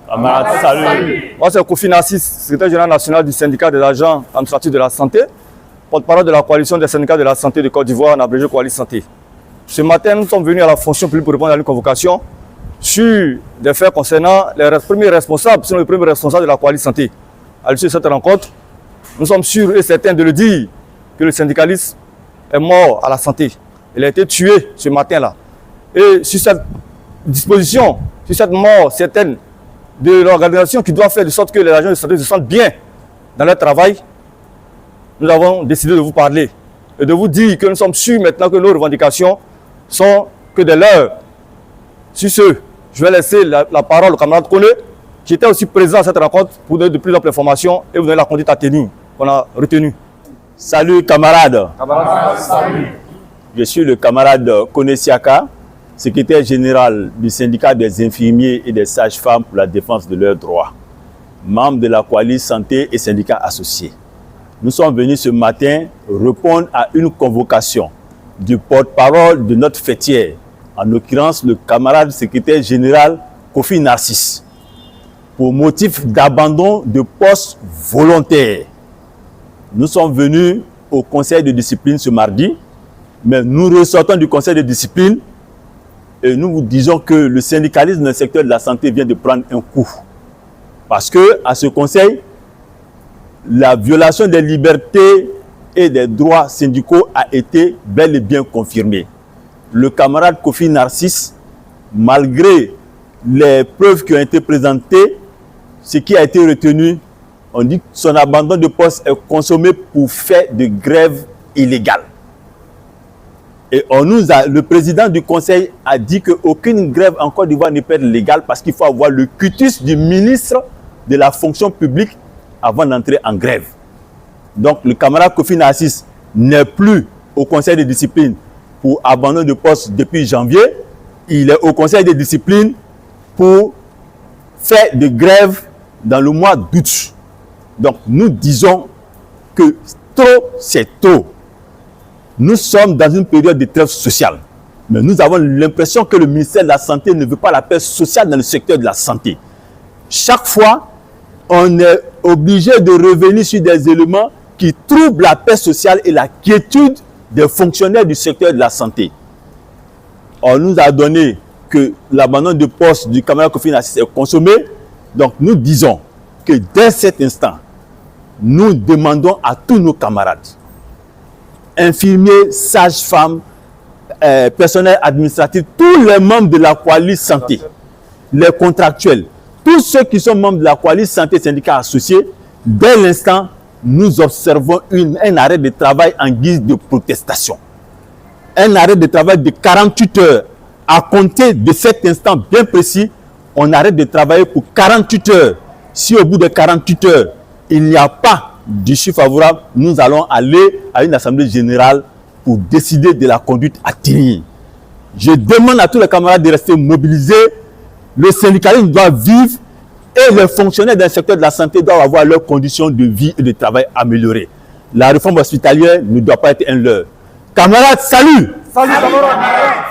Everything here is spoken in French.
Camarades, salut. Moi, c'est Kofi Narcisse, secrétaire général national du syndicat des agents administratifs de la santé, porte-parole de la coalition des syndicats de la santé de Côte d'Ivoire, en abrégé Coalition Santé. Ce matin, nous sommes venus à la fonction publique pour répondre à une convocation sur des faits concernant les premiers responsables, sinon les premiers responsables de la Coalition Santé. À l'issue de cette rencontre, nous sommes sûrs et certains de le dire que le syndicaliste est mort à la santé. Il a été tué ce matin-là. Et sur cette disposition, sur cette mort certaine de l'organisation qui doit faire de sorte que les agents de santé se sentent bien dans leur travail, nous avons décidé de vous parler et de vous dire que nous sommes sûrs maintenant que nos revendications sont que des leurs. Sur ce, je vais laisser la parole au camarade Kone, qui était aussi présent à cette rencontre pour donner de plus amples informations et vous donner la conduite à tenir qu'on a retenue. Salut camarades. Salut. Je suis le camarade Kone Siaka, secrétaire général du syndicat des infirmiers et des sages-femmes pour la défense de leurs droits, membre de la coalition santé et syndicats associés. Nous sommes venus ce matin répondre à une convocation du porte-parole de notre fêtière, en l'occurrence le camarade secrétaire général Kofi Narcisse, pour motif d'abandon de poste volontaire. Nous sommes venus au conseil de discipline ce mardi, mais nous ressortons du conseil de discipline et nous vous disons que le syndicalisme dans le secteur de la santé vient de prendre un coup. Parce que à ce conseil, la violation des libertés et des droits syndicaux a été bel et bien confirmée. Le camarade Kofi Narcisse, malgré les preuves qui ont été présentées, ce qui a été retenu, on dit que son abandon de poste est consommé pour fait de grève illégale. Et le président du conseil a dit qu'aucune grève en Côte d'Ivoire ne peut être légale parce qu'il faut avoir le quitus du ministre de la fonction publique avant d'entrer en grève. Donc le camarade Kofi Narcisse n'est plus au conseil de discipline pour abandon de poste depuis janvier. Il est au conseil de discipline pour faire de grève dans le mois d'août. Donc nous disons que trop c'est tôt. Nous sommes dans une période de trêve sociale. Mais nous avons l'impression que le ministère de la Santé ne veut pas la paix sociale dans le secteur de la santé. Chaque fois, on est obligé de revenir sur des éléments qui troublent la paix sociale et la quiétude des fonctionnaires du secteur de la santé. On nous a donné que l'abandon de poste du camarade Kofi Narcisse est consommé. Donc nous disons que dès cet instant, nous demandons à tous nos camarades, infirmiers, sages-femmes, personnel administratif, tous les membres de la coalition santé, les contractuels, tous ceux qui sont membres de la coalition santé syndicats associés, dès l'instant, nous observons un arrêt de travail en guise de protestation. Un arrêt de travail de 48 heures. À compter de cet instant bien précis, on arrête de travailler pour 48 heures. Si au bout de 48 heures, il n'y a pas d'issue favorable, nous allons aller à une assemblée générale pour décider de la conduite à tenir. Je demande à tous les camarades de rester mobilisés. Le syndicalisme doit vivre et les fonctionnaires dans le secteur de la santé doivent avoir leurs conditions de vie et de travail améliorées. La réforme hospitalière ne doit pas être un leurre. Camarades, salut! Salut camarades!